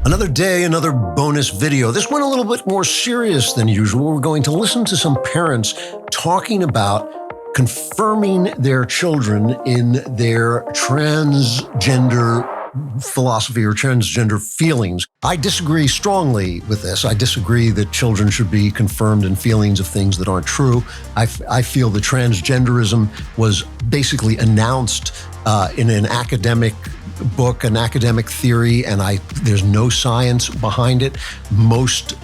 Another day, another bonus video. This one a little bit more serious than usual. We're going to listen to some parents talking about confirming their children in their transgender philosophy or transgender feelings. I disagree strongly with this. I disagree that children should be confirmed in feelings of things that aren't true. I feel that transgenderism was basically announced in an academic book, an academic theory, and there's no science behind it.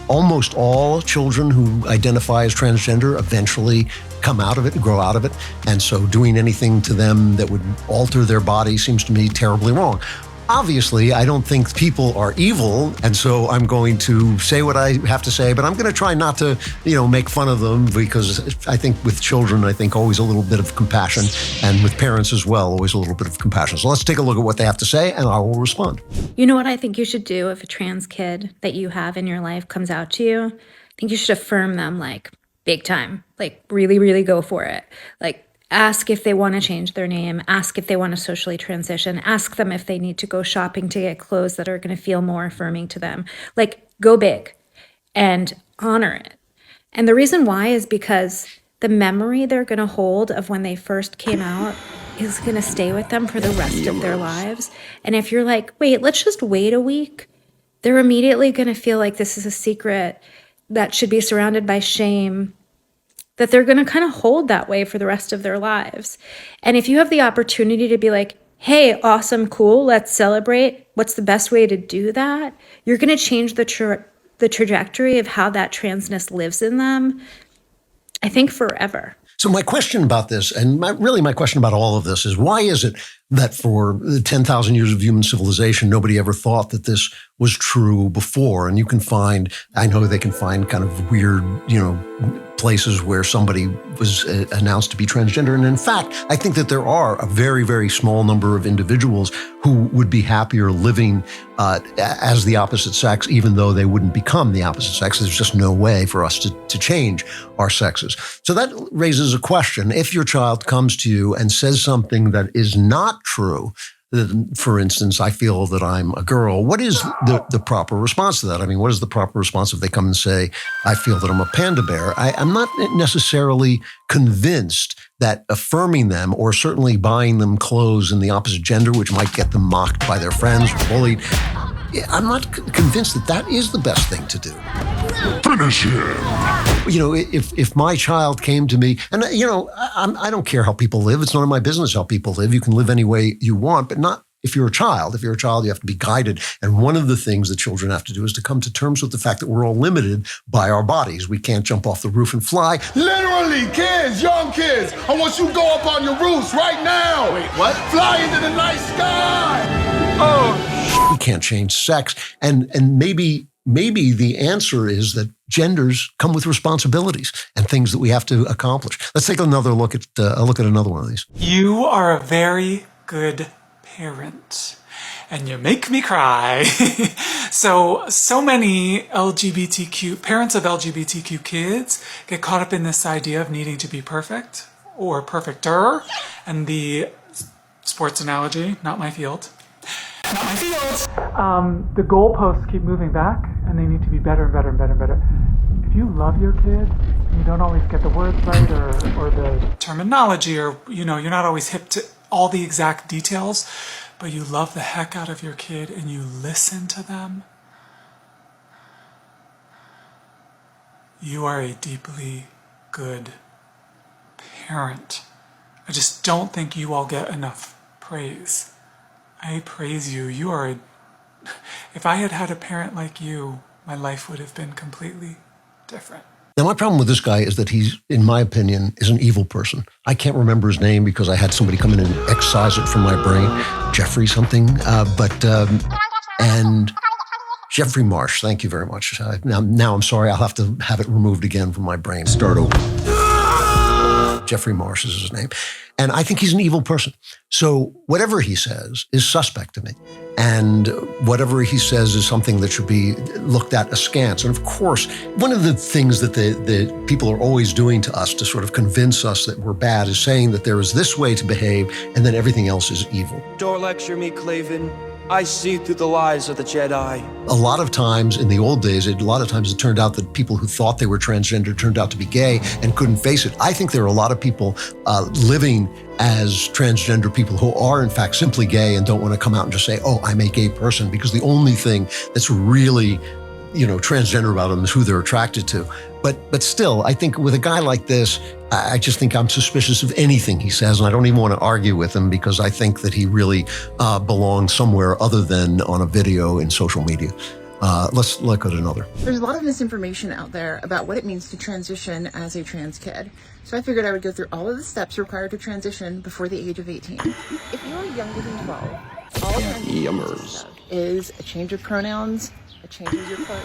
Almost all children who identify as transgender eventually come out of it and grow out of it. And so doing anything to them that would alter their body seems to me terribly wrong. Obviously, I don't think people are evil, and so I'm going to say what I have to say, but I'm going to try not to, make fun of them, because I think with children, always a little bit of compassion, and with parents as well, always a little bit of compassion. So let's take a look at what they have to say, and I will respond. You know what I think you should do if a trans kid that you have in your life comes out to you? I think you should affirm them, big time. Really, really go for it. Ask if they want to change their name. Ask if they want to socially transition. Ask them if they need to go shopping to get clothes that are going to feel more affirming to them. Go big and honor it. And the reason why is because the memory they're going to hold of when they first came out is going to stay with them for the rest of their lives. And if you're wait, let's just wait a week, they're immediately going to feel like this is a secret that should be surrounded by shame, that they're going to kind of hold that way for the rest of their lives. And if you have the opportunity to be hey, awesome, cool, let's celebrate, what's the best way to do that? You're going to change the trajectory of how that transness lives in them, I think, forever. So my question about this, and my question about all of this, is why is it that for 10,000 years of human civilization, nobody ever thought that this was true before? And I know they can find kind of weird, places where somebody was announced to be transgender. And in fact, I think that there are a very, very small number of individuals who would be happier living as the opposite sex, even though they wouldn't become the opposite sex. There's just no way for us to change our sexes. So that raises a question. If your child comes to you and says something that is not true, for instance, I feel that I'm a girl, what is the proper response to that? What is the proper response if they come and say, I feel that I'm a panda bear? I'm not necessarily convinced that affirming them, or certainly buying them clothes in the opposite gender, which might get them mocked by their friends or bullied, I'm not convinced that is the best thing to do. Finish him. If my child came to me, and I don't care how people live. It's none of my business how people live. You can live any way you want, but not if you're a child. If you're a child, you have to be guided. And one of the things that children have to do is to come to terms with the fact that we're all limited by our bodies. We can't jump off the roof and fly. Literally, kids, young kids, I want you to go up on your roofs right now. Wait, what? Fly into the night sky. Oh, we can't change sex. And maybe the answer is that genders come with responsibilities and things that we have to accomplish. Let's take another look at another one of these. You are a very good parent, and you make me cry. So many parents of LGBTQ kids get caught up in this idea of needing to be perfect or perfecter, and the sports analogy, not my field. Not my field. The goalposts keep moving back, and they need to be better and better and better and better. If you love your kid, and you don't always get the words right or the terminology, or you're not always hip to all the exact details, but you love the heck out of your kid and you listen to them, you are a deeply good parent. I just don't think you all get enough praise. I praise you. If I had a parent like you, my life would have been completely different. Now, my problem with this guy is that he's, in my opinion, is an evil person. I can't remember his name because I had somebody come in and excise it from my brain. Jeffrey something. And Jeffrey Marsh, thank you very much. Now I'm sorry, I'll have to have it removed again from my brain. Start over. Jeffrey Marsh is his name. And I think he's an evil person. So whatever he says is suspect to me. And whatever he says is something that should be looked at askance. And of course, one of the things that the people are always doing to us to sort of convince us that we're bad is saying that there is this way to behave and then everything else is evil. Don't lecture me, Klavan. I see through the lies of the Jedi. A lot of times in the old days, it turned out that people who thought they were transgender turned out to be gay and couldn't face it. I think there are a lot of people living as transgender people who are in fact simply gay and don't want to come out and just say, oh, I'm a gay person, because the only thing that's really, transgender about them is who they're attracted to. But still, I think with a guy like this, I just think I'm suspicious of anything he says, and I don't even want to argue with him because I think that he really belongs somewhere other than on a video in social media. Let's look at another. There's a lot of misinformation out there about what it means to transition as a trans kid. So I figured I would go through all of the steps required to transition before the age of 18. If you're younger than 12, all transition is a change of pronouns, a change of your clothes,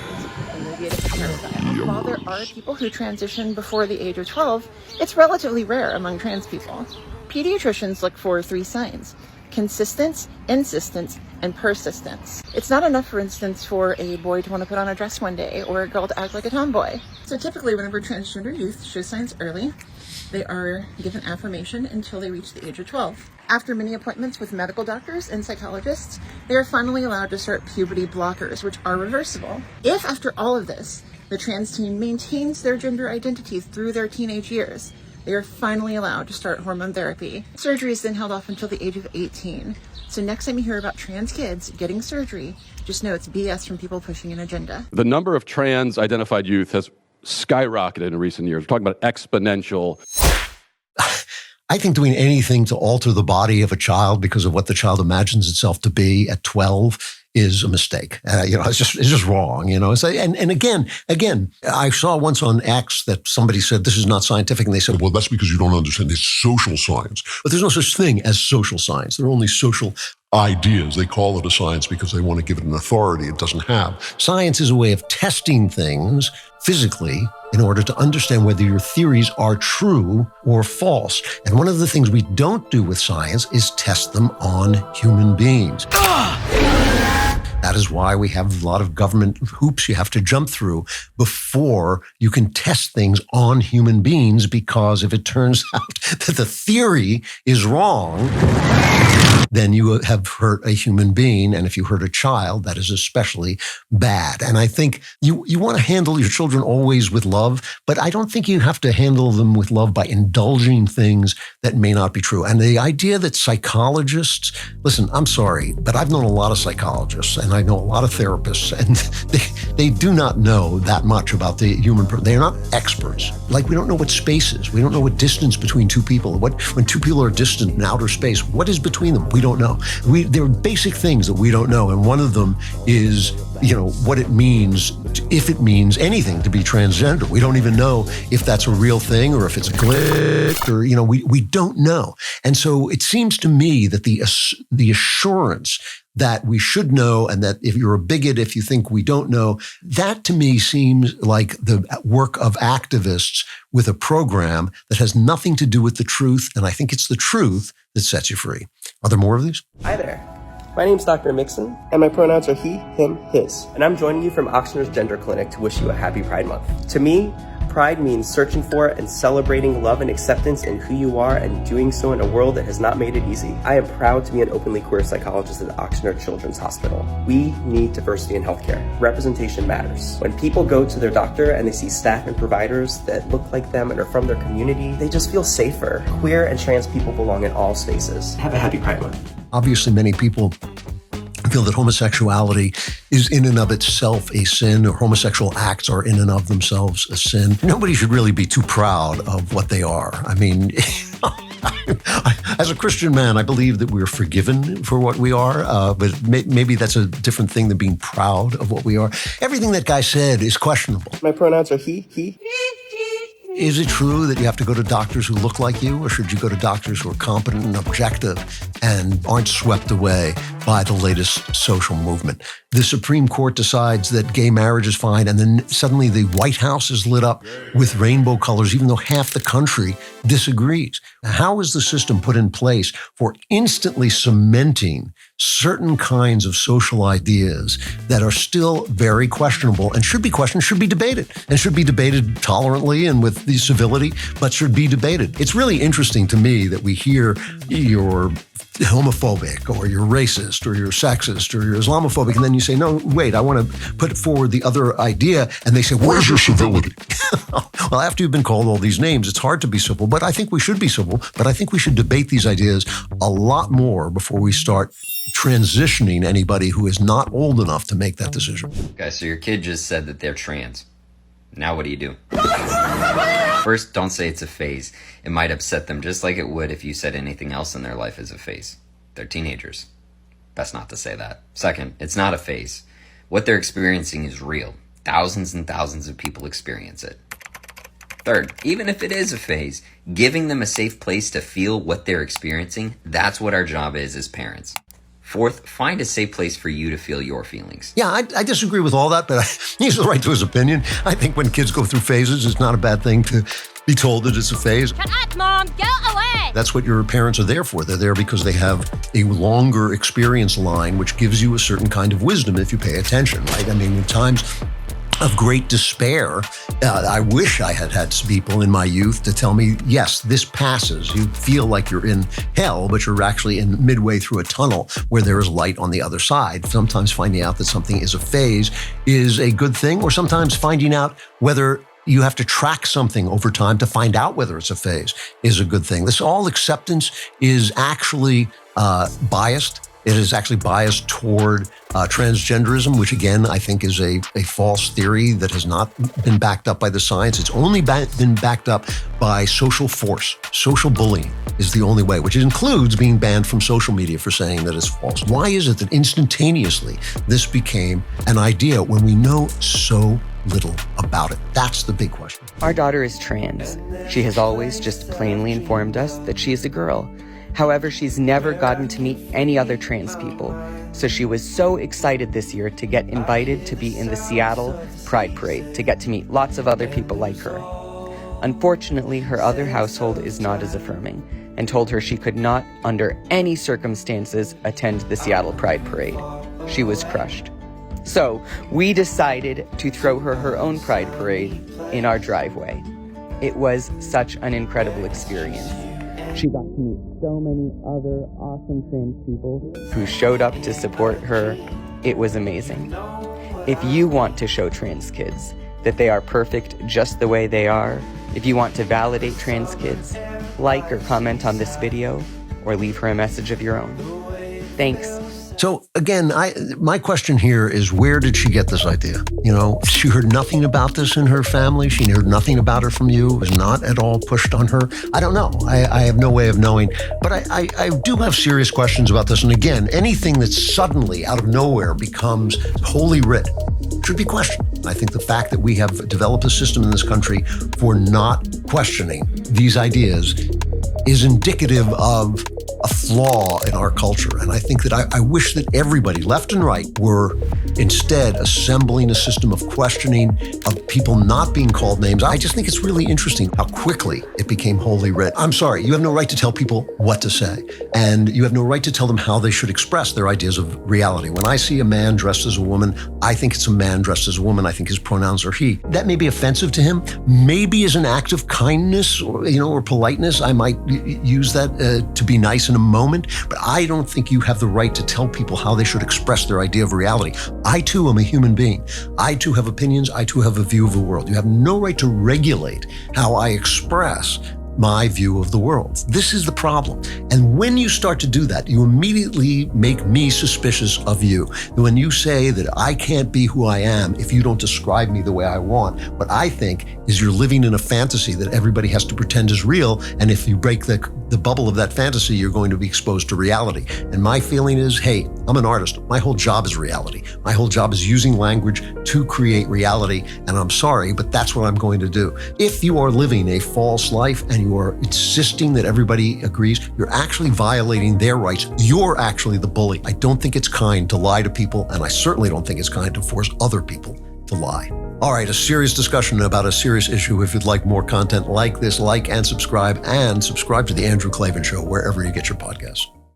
and maybe a different hairstyle. While there are people who transition before the age of 12, it's relatively rare among trans people. Pediatricians look for 3 signs: consistence, insistence, and persistence. It's not enough, for instance, for a boy to want to put on a dress one day or a girl to act like a tomboy. So typically, whenever transgender youth show signs early, they are given affirmation until they reach the age of 12. After many appointments with medical doctors and psychologists, they are finally allowed to start puberty blockers, which are reversible. If after all of this, the trans teen maintains their gender identity through their teenage years, they are finally allowed to start hormone therapy. Surgery is then held off until the age of 18. So next time you hear about trans kids getting surgery, just know it's BS from people pushing an agenda. The number of trans-identified youth has skyrocketed in recent years. We're talking about exponential. I think doing anything to alter the body of a child because of what the child imagines itself to be at 12 is a mistake. It's just wrong. And again, I saw once on X that somebody said this is not scientific, and they said, well, that's because you don't understand it's social science. But there's no such thing as social science. There are only social ideas. They call it a science because they want to give it an authority it doesn't have. Science is a way of testing things physically in order to understand whether your theories are true or false. And one of the things we don't do with science is test them on human beings. That is why we have a lot of government hoops you have to jump through before you can test things on human beings, because if it turns out that the theory is wrong, then you have hurt a human being. And if you hurt a child, that is especially bad. And I think you want to handle your children always with love, but I don't think you have to handle them with love by indulging things that may not be true. And the idea that psychologists, listen, I'm sorry, but I've known a lot of psychologists and I know a lot of therapists, and they do not know that much about the human person. They are not experts. Like, we don't know what space is. We don't know what distance between two people. When two people are distant in outer space, what is between them? We don't know. There are basic things that we don't know, and one of them is, what it means, if it means anything to be transgender. We don't even know if that's a real thing or if it's a glitch, or we don't know. And so it seems to me that the assurance that we should know, and that if you're a bigot, if you think we don't know, that to me seems like the work of activists with a program that has nothing to do with the truth. And I think it's the truth that sets you free. Are there more of these? Hi there. My name's Dr. Mixon, and my pronouns are he, him, his. And I'm joining you from Oxnard's Gender Clinic to wish you a happy Pride Month. To me, Pride means searching for and celebrating love and acceptance in who you are, and doing so in a world that has not made it easy. I am proud to be an openly queer psychologist at Oxnard Children's Hospital. We need diversity in healthcare. Representation matters. When people go to their doctor and they see staff and providers that look like them and are from their community, they just feel safer. Queer and trans people belong in all spaces. Have a happy Pride Month. Obviously, many people feel that homosexuality is in and of itself a sin, or homosexual acts are in and of themselves a sin. Nobody should really be too proud of what they are. I mean, as a Christian man, I believe that we're forgiven for what we are, but maybe that's a different thing than being proud of what we are. Everything that guy said is questionable. My pronouns are he. Is it true that you have to go to doctors who look like you, or should you go to doctors who are competent and objective and aren't swept away by the latest social movement? The Supreme Court decides that gay marriage is fine, and then suddenly the White House is lit up with rainbow colors, even though half the country disagrees. How is the system put in place for instantly cementing certain kinds of social ideas that are still very questionable and should be questioned, should be debated, and should be debated tolerantly and with the civility, but should be debated? It's really interesting to me that we hear your homophobic or you're racist or you're sexist or you're Islamophobic. And then you say, no, wait, I want to put forward the other idea. And they say, where's your civility? Well, after you've been called all these names, it's hard to be civil, but I think we should be civil. But I think we should debate these ideas a lot more before we start transitioning anybody who is not old enough to make that decision. Okay, so your kid just said that they're trans. Now what do you do? First, don't say it's a phase. It might upset them just like it would if you said anything else in their life is a phase. They're teenagers. Best not to say that. Second, it's not a phase. What they're experiencing is real. Thousands and thousands of people experience it. Third, even if it is a phase, giving them a safe place to feel what they're experiencing, that's what our job is as parents. Fourth, find a safe place for you to feel your feelings. Yeah, I disagree with all that, but he has the right to his opinion. I think when kids go through phases, it's not a bad thing to be told that it's a phase. Shut up, Mom! Go away! That's what your parents are there for. They're there because they have a longer experience line, which gives you a certain kind of wisdom if you pay attention, right? I mean, in times of great despair, I wish I had had people in my youth to tell me, yes, this passes. You feel like you're in hell, but you're actually in midway through a tunnel where there is light on the other side. Sometimes finding out that something is a phase is a good thing, or sometimes finding out whether you have to track something over time to find out whether it's a phase is a good thing. This all acceptance is actually biased. It is actually biased toward transgenderism, which again, I think is a false theory that has not been backed up by the science. It's only been backed up by social force. Social bullying is the only way, which includes being banned from social media for saying that it's false. Why is it that instantaneously this became an idea when we know so little about it? That's the big question. Our daughter is trans. She has always just plainly informed us that she is a girl. However, she's never gotten to meet any other trans people. So she was so excited this year to get invited to be in the Seattle Pride Parade, to get to meet lots of other people like her. Unfortunately, her other household is not as affirming and told her she could not, under any circumstances, attend the Seattle Pride Parade. She was crushed. So we decided to throw her own Pride Parade in our driveway. It was such an incredible experience. She got to meet so many other awesome trans people who showed up to support her. It was amazing. If you want to show trans kids that they are perfect just the way they are, if you want to validate trans kids, like or comment on this video or leave her a message of your own. Thanks. So again, my question here is, where did she get this idea? You know, she heard nothing about this in her family. She heard nothing about it from you. It was not at all pushed on her. I don't know. I have no way of knowing. But I do have serious questions about this. And again, anything that suddenly out of nowhere becomes holy writ should be questioned. I think the fact that we have developed a system in this country for not questioning these ideas is indicative of a flaw in our culture. And I think that I wish that everybody, left and right, were instead assembling a system of questioning, of people not being called names. I just think it's really interesting how quickly it became holy writ. I'm sorry, you have no right to tell people what to say. And you have no right to tell them how they should express their ideas of reality. When I see a man dressed as a woman, I think it's a man dressed as a woman. I think his pronouns are he. That may be offensive to him. Maybe as an act of kindness or politeness, I might use that to be nice in a moment, but I don't think you have the right to tell people how they should express their idea of reality. I too am a human being. I too have opinions. I too have a view of the world. You have no right to regulate how I express my view of the world. This is the problem. And when you start to do that, you immediately make me suspicious of you. When you say that I can't be who I am if you don't describe me the way I want, what I think is you're living in a fantasy that everybody has to pretend is real. And if you break the bubble of that fantasy, you're going to be exposed to reality. And my feeling is, hey, I'm an artist. My whole job is reality. My whole job is using language to create reality. And I'm sorry, but that's what I'm going to do. If you are living a false life and you are insisting that everybody agrees, you're actually violating their rights. You're actually the bully. I don't think it's kind to lie to people, and I certainly don't think it's kind to force other people to lie. All right, a serious discussion about a serious issue. If you'd like more content like this, like and subscribe to The Andrew Klavan Show wherever you get your podcasts.